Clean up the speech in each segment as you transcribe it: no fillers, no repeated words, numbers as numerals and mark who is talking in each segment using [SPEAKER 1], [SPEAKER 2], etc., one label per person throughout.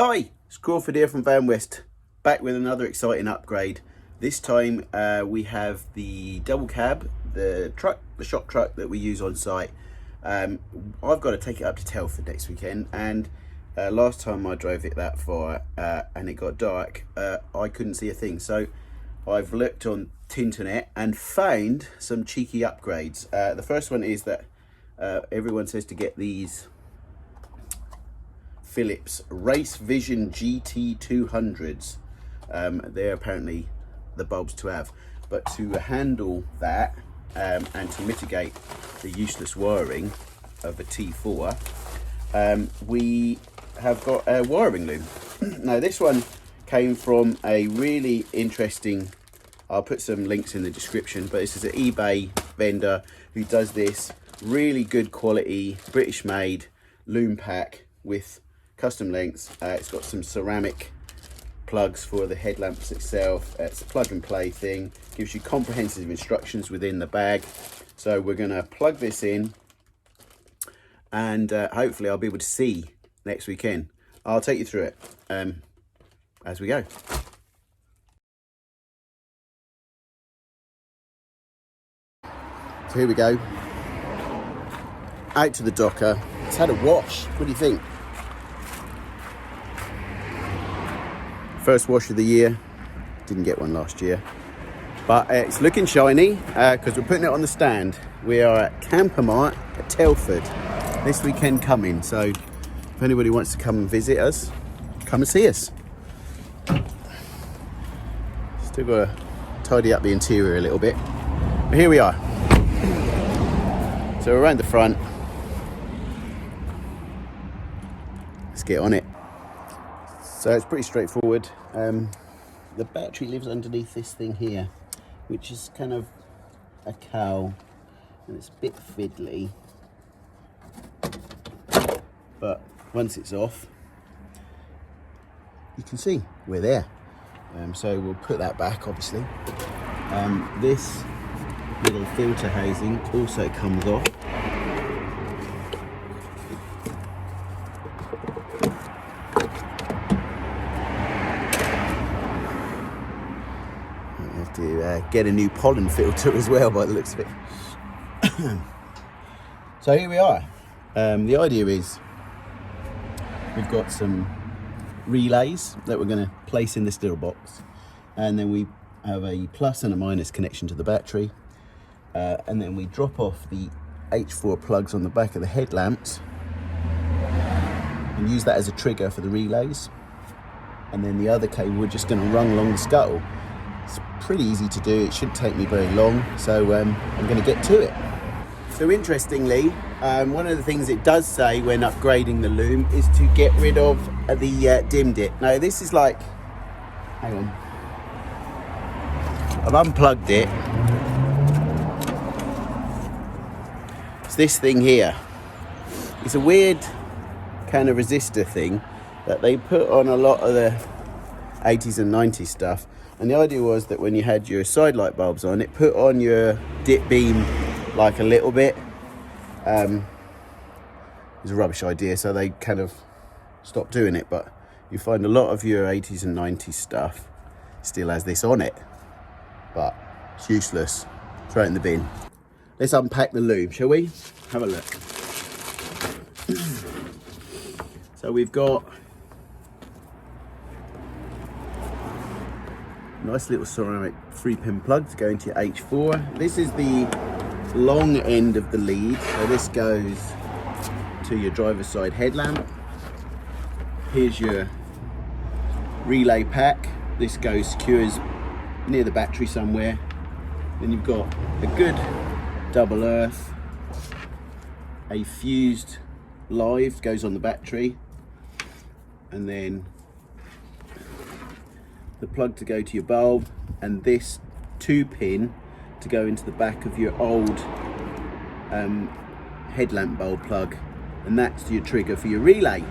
[SPEAKER 1] Hi, it's Crawford here from Vanwest, back with another exciting upgrade. This time we have the double cab, the shop truck that we use on site. I've got to take it up to Telford next weekend, and last time I drove it that far and it got dark, I couldn't see a thing. So I've looked on Tinternet and found some cheeky upgrades. The first one is that everyone says to get these Philips Race Vision GT200s. They're apparently the bulbs to have, but to handle that and to mitigate the useless wiring of a T4, we have got a wiring loom. Now this one came from a really interesting, I'll put some links in the description, but this is an eBay vendor who does this really good quality British made loom pack with custom lengths. It's got some ceramic plugs for the headlamps itself. It's a plug and play thing, gives you comprehensive instructions within the bag. So we're going to plug this in and hopefully I'll be able to see next weekend. I'll take you through it as we go. So here we go, out to the docker. It's had a wash. What do you think? First wash of the year. Didn't get one last year, but it's looking shiny because we're putting it on the stand. We are at Campermart at Telford this weekend coming, so if anybody wants to come and visit us, come and see us. Still got to tidy up the interior a little bit, but here we are. So around the front, let's get on it. So it's pretty straightforward. The battery lives underneath this thing here, which is kind of a cowl, and it's a bit fiddly. But once it's off, you can see we're there. So we'll put that back, obviously. This little filter housing also comes off. To get a new pollen filter as well by the looks of it. So here we are. The idea is we've got some relays that we're going to place in this little box, and then we have a plus and a minus connection to the battery, and then we drop off the H4 plugs on the back of the headlamps and use that as a trigger for the relays, and then the other cable we're just going to run along the scuttle. It's pretty easy to do, it shouldn't take me very long, so I'm going to get to it. So interestingly, one of the things it does say when upgrading the loom is to get rid of the dim dit. Now this is like, hang on, I've unplugged it. It's this thing here. It's a weird kind of resistor thing that they put on a lot of the 80s and 90s stuff. And the idea was that when you had your side light bulbs on, it put on your dip beam like a little bit. It was a rubbish idea, so they kind of stopped doing it. But you find a lot of your 80s and 90s stuff still has this on it. But it's useless. Throw it in the bin. Let's unpack the loom, shall we? Have a look. So we've got nice little ceramic 3-pin plug to go into your H4. This is the long end of the lead, so this goes to your driver's side headlamp. Here's your relay pack. This secures near the battery somewhere. Then you've got a good double earth, a fused live goes on the battery, and then the plug to go to your bulb, and this 2-pin to go into the back of your old headlamp bulb plug, and that's your trigger for your relay.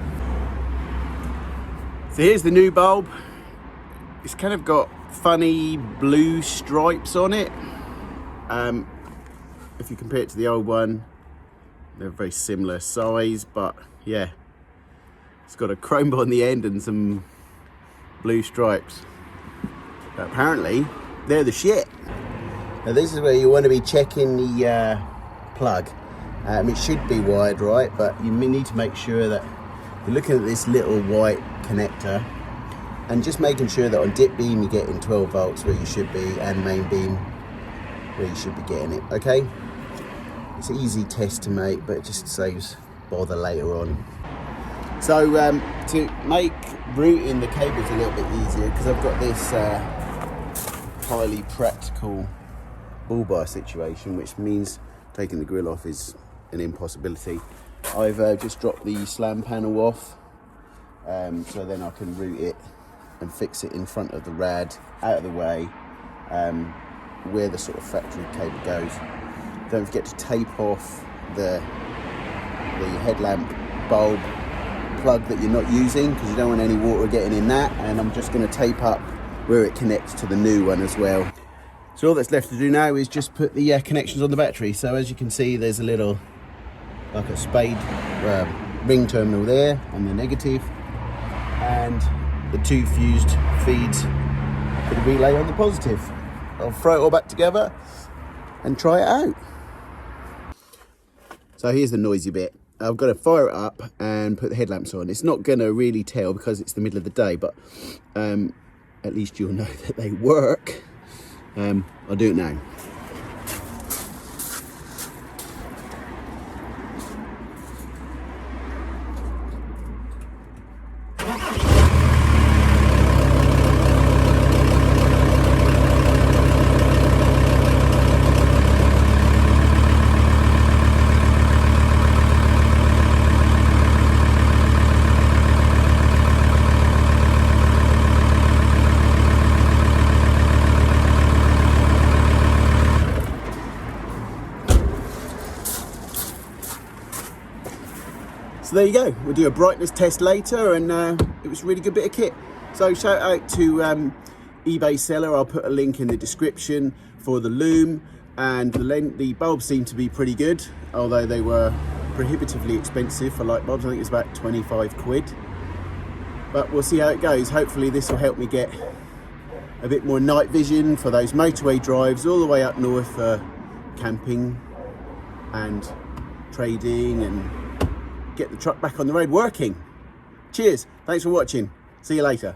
[SPEAKER 1] So here's the new bulb. It's kind of got funny blue stripes on it. If you compare it to the old one, they're very similar size, but yeah, It's got a chrome on the end and some blue stripes. But apparently, they're the shit. Now this is where you want to be checking the plug. It should be wired right, but you need to make sure that you're looking at this little white connector and just making sure that on dip beam you're getting 12 volts where you should be, and main beam where you should be getting it, okay? It's an easy test to make, but it just saves bother later on. So to make routing the cables a little bit easier, because I've got this highly practical bull bar situation, which means taking the grill off is an impossibility. I've just dropped the slam panel off, so then I can route it and fix it in front of the rad, out of the way, where the sort of factory cable goes. Don't forget to tape off the headlamp bulb plug that you're not using, because you don't want any water getting in that, and I'm just going to tape up where it connects to the new one as well. So all that's left to do now is just put the connections on the battery. So as you can see, there's a little, like a spade ring terminal there on the negative, and the two fused feeds for the relay on the positive. I'll throw it all back together and try it out. So here's the noisy bit. I've got to fire it up and put the headlamps on. It's not going to really tell because it's the middle of the day, but at least you'll know that they work. I'll do it now. So there you go, we'll do a brightness test later, and it was a really good bit of kit. So shout out to eBay seller. I'll put a link in the description for the loom, and the bulbs seem to be pretty good, although they were prohibitively expensive for light bulbs. I think it's about 25 quid, but we'll see how it goes. Hopefully this will help me get a bit more night vision for those motorway drives all the way up north for camping and trading, and get the truck back on the road working. Cheers, thanks for watching, see you later.